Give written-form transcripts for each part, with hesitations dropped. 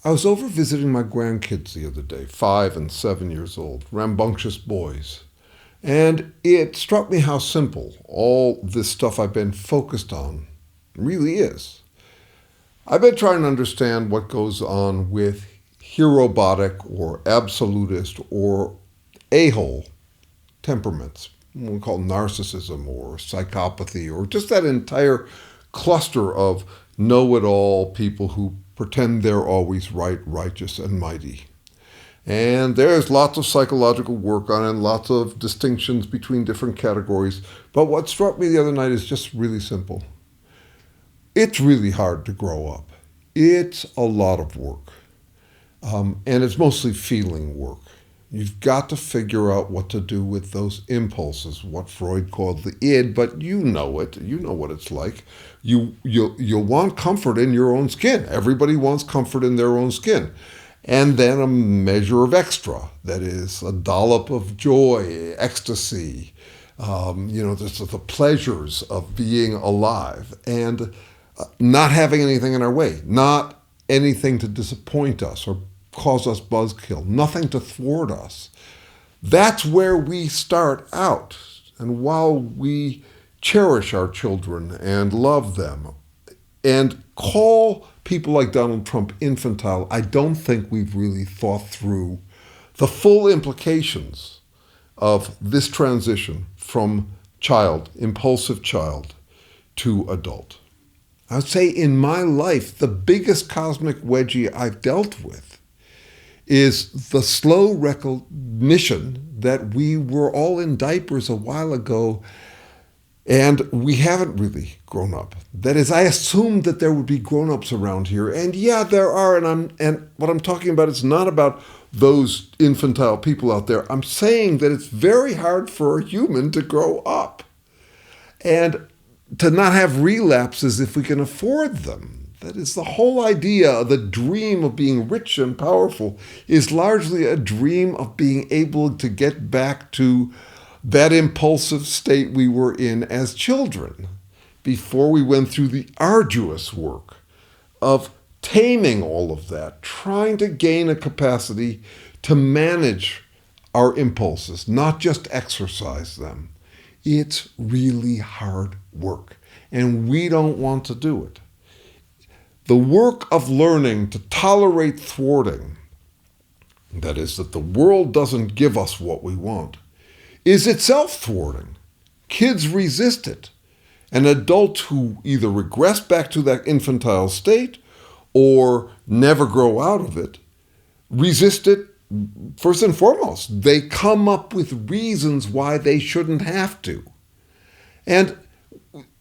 I was over visiting my grandkids the other day, 5 and 7 years old, rambunctious boys. And it struck me how simple all this stuff I've been focused on really is. I've been trying to understand what goes on with herobotic or absolutist or a-hole temperaments. We call narcissism or psychopathy or just that entire cluster of know-it-all people who pretend they're always right, righteous, and mighty. And there's lots of psychological work on it and lots of distinctions between different categories. But what struck me the other night is just really simple. It's really hard to grow up. It's a lot of work. And it's mostly feeling work. You've got to figure out what to do with those impulses, what Freud called the id, but you know it. You know what it's like. You'll want comfort in your own skin. Everybody wants comfort in their own skin. And then a measure of extra, that is a dollop of joy, ecstasy, the pleasures of being alive and not having anything in our way, not anything to disappoint us or cause us buzzkill, nothing to thwart us. That's where we start out. And while we cherish our children and love them and call people like Donald Trump infantile, I don't think we've really thought through the full implications of this transition from child, impulsive child, to adult. I would say in my life, the biggest cosmic wedgie I've dealt with is the slow recognition that we were all in diapers a while ago and we haven't really grown up. That is, I assumed that there would be grown-ups around here, and yeah, there are. And what I'm talking about is not about those infantile people out there. I'm saying that it's very hard for a human to grow up and to not have relapses if we can afford them. That is, the whole idea, the dream of being rich and powerful, is largely a dream of being able to get back to that impulsive state we were in as children before we went through the arduous work of taming all of that, trying to gain a capacity to manage our impulses, not just exercise them. It's really hard work, and we don't want to do it. The work of learning to tolerate thwarting, that is, that the world doesn't give us what we want, is itself thwarting. Kids resist it. And adults who either regress back to that infantile state or never grow out of it resist it first and foremost. They come up with reasons why they shouldn't have to. And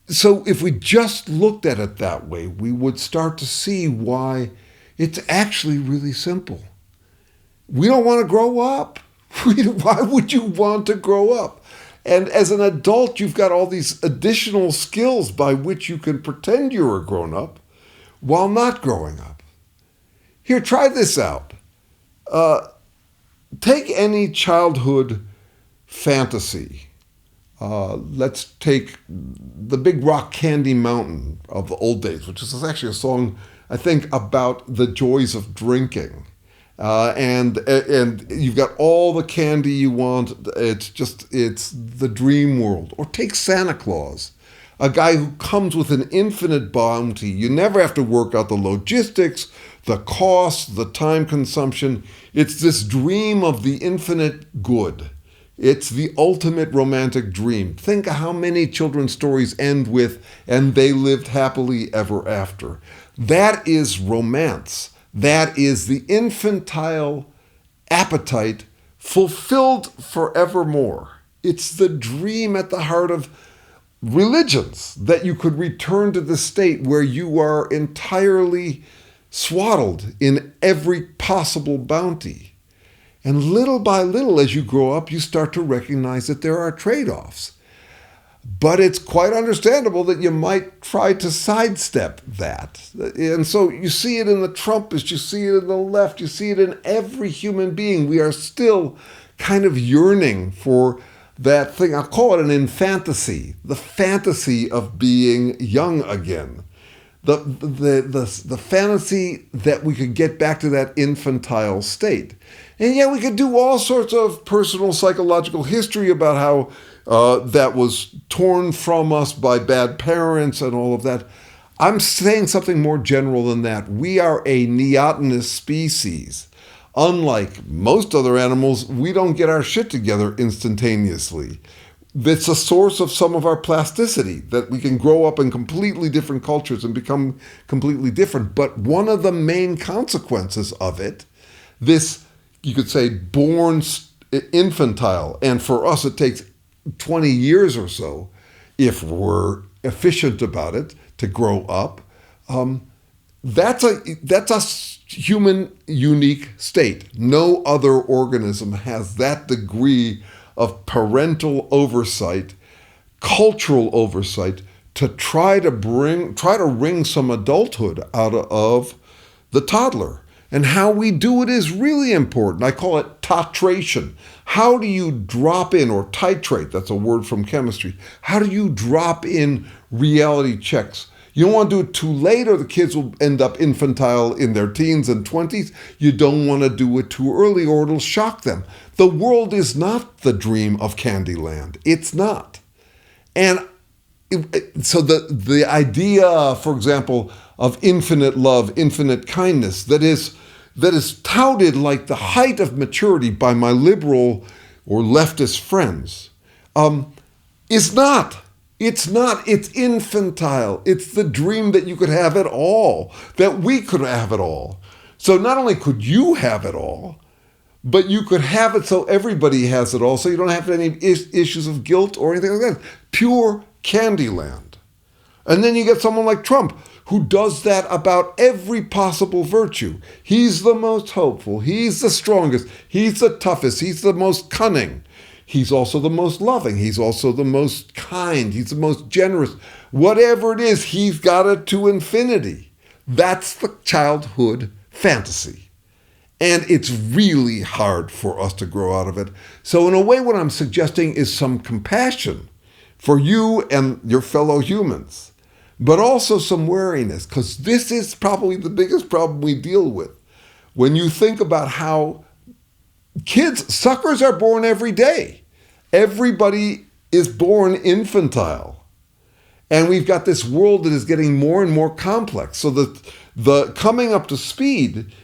so if we just looked at it that way, we would start to see why it's actually really simple. We don't want to grow up. Why would you want to grow up? And as an adult, you've got all these additional skills by which you can pretend you're a grown-up while not growing up. Here, try this out. Take any childhood fantasy. Let's take the Big Rock Candy Mountain of the old days, which is actually a song, I think, about the joys of drinking. And you've got all the candy you want. It's the dream world. Or take Santa Claus, a guy who comes with an infinite bounty. You never have to work out the logistics, the costs, the time consumption. It's this dream of the infinite good. It's the ultimate romantic dream. Think of how many children's stories end with, and they lived happily ever after. That is romance. That is the infantile appetite fulfilled forevermore. It's the dream at the heart of religions, that you could return to the state where you are entirely swaddled in every possible bounty. And little by little, as you grow up, you start to recognize that there are trade-offs. But it's quite understandable that you might try to sidestep that. And so you see it in the Trumpists, you see it in the left, you see it in every human being. We are still kind of yearning for that thing. I'll call it an infantasy, the fantasy of being young again. the fantasy that we could get back to that infantile state. And yeah, we could do all sorts of personal psychological history about how that was torn from us by bad parents and all of that. I'm saying something more general than that. We are a neotenous species. Unlike most other animals, we don't get our shit together instantaneously. It's a source of some of our plasticity, that we can grow up in completely different cultures and become completely different. But one of the main consequences of it, this, you could say, born infantile, and for us it takes 20 years or so, if we're efficient about it, to grow up, that's a human unique state. No other organism has that degree of parental oversight, cultural oversight, to try to wring some adulthood out of the toddler. And how we do it is really important. I call it titration. How do you drop in, or titrate, that's a word from chemistry. How do you drop in reality checks? You don't want to do it too late, or the kids will end up infantile in their teens and 20s. You don't want to do it too early, or it'll shock them. The world is not the dream of Candyland. It's not. And so the idea, for example, of infinite love, infinite kindness, that is touted like the height of maturity by my liberal or leftist friends, is not. It's not. It's infantile. It's the dream that you could have it all, that we could have it all. So not only could you have it all, but you could have it so everybody has it all, so you don't have any issues of guilt or anything like that. Pure Candyland. And then you get someone like Trump, who does that about every possible virtue. He's the most hopeful. He's the strongest. He's the toughest. He's the most cunning. He's also the most loving. He's also the most kind. He's the most generous. Whatever it is, he's got it to infinity. That's the childhood fantasy. And it's really hard for us to grow out of it. So in a way, what I'm suggesting is some compassion for you and your fellow humans, but also some wariness, because this is probably the biggest problem we deal with. When you think about how suckers are born every day. Everybody is born infantile. And we've got this world that is getting more and more complex. So the coming up to speed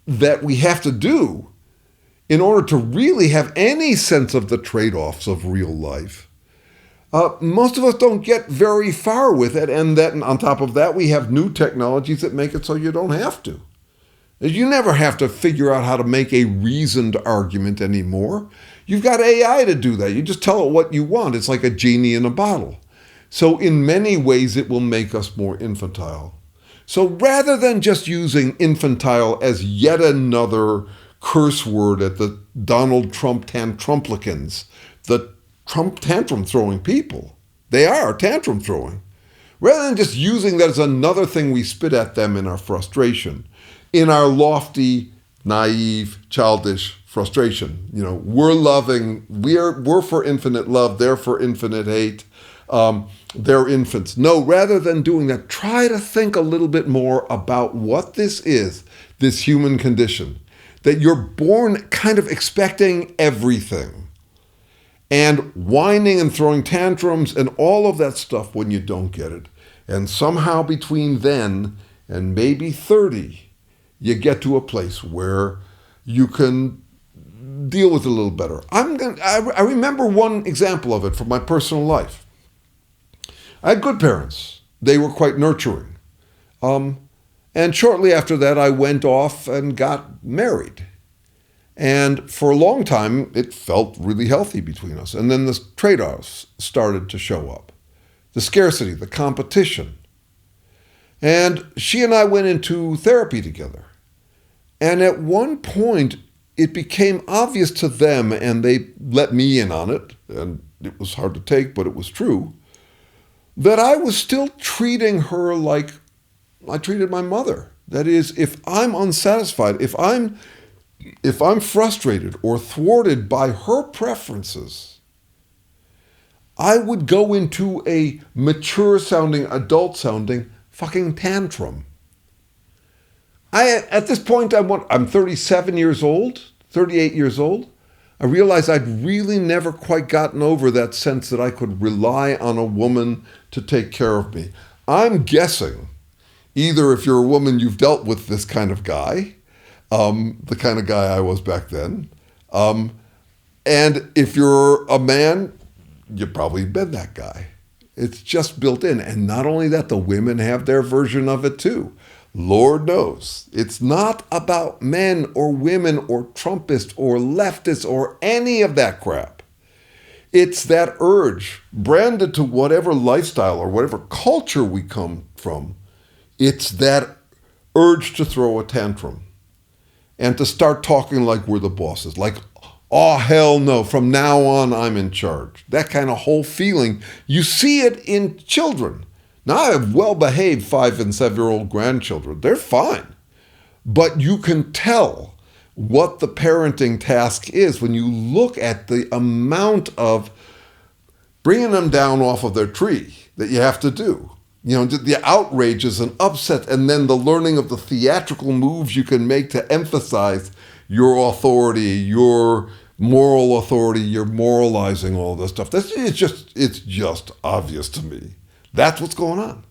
that we have to do in order to really have any sense of the trade-offs of real life, most of us don't get very far with it. And then on top of that, we have new technologies that make it so you don't have to. You never have to figure out how to make a reasoned argument anymore. You've got AI to do that. You just tell it what you want. It's like a genie in a bottle. So in many ways, it will make us more infantile. So rather than just using infantile as yet another curse word at the Donald Trump tantrumplicans, the Trump tantrum throwing people, they are tantrum throwing. Rather than just using that as another thing we spit at them in our frustration, in our lofty, naive, childish frustration. We're loving, we're for infinite love, they're for infinite hate, they're infants. No, rather than doing that, try to think a little bit more about what this is, this human condition, that you're born kind of expecting everything, and whining and throwing tantrums and all of that stuff when you don't get it. And somehow between then and maybe 30, you get to a place where you can deal with it a little better. I remember one example of it from my personal life. I had good parents. They were quite nurturing. And shortly after that, I went off and got married. And for a long time, it felt really healthy between us. And then the trade-offs started to show up. The scarcity, the competition. And she and I went into therapy together. And at one point, it became obvious to them, and they let me in on it, and it was hard to take, but it was true, that I was still treating her like I treated my mother. That is, if I'm unsatisfied, if I'm frustrated or thwarted by her preferences, I would go into a mature-sounding, adult-sounding fucking tantrum. At this point, I'm 37 years old, 38 years old. I realized I'd really never quite gotten over that sense that I could rely on a woman to take care of me. I'm guessing, either if you're a woman, you've dealt with this kind of guy, the kind of guy I was back then, and if you're a man, you've probably been that guy. It's just built in. And not only that, the women have their version of it too. Lord knows. It's not about men or women or Trumpists or leftists or any of that crap. It's that urge, branded to whatever lifestyle or whatever culture we come from. It's that urge to throw a tantrum and to start talking like we're the bosses, like, oh, hell no, from now on I'm in charge. That kind of whole feeling. You see it in children. Now, I have well-behaved 5- and 7-year-old grandchildren. They're fine. But you can tell what the parenting task is when you look at the amount of bringing them down off of their tree that you have to do. You know, the outrages and upset, and then the learning of the theatrical moves you can make to emphasize your authority, your moral authority, you're moralizing all this stuff. It's just obvious to me. That's what's going on.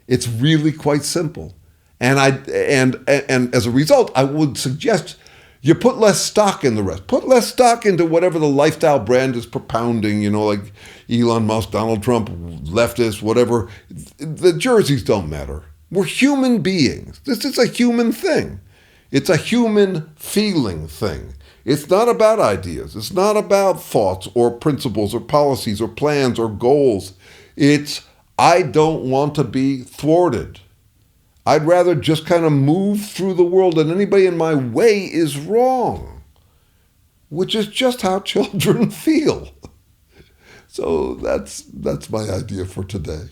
It's really quite simple. And as a result, I would suggest you put less stock in the rest. Put less stock into whatever the lifestyle brand is propounding, you know, like Elon Musk, Donald Trump, leftists, whatever. The jerseys don't matter. We're human beings. This is a human thing. It's a human feeling thing. It's not about ideas. It's not about thoughts or principles or policies or plans or goals. It's, I don't want to be thwarted. I'd rather just kind of move through the world and anybody in my way is wrong, which is just how children feel. So that's my idea for today.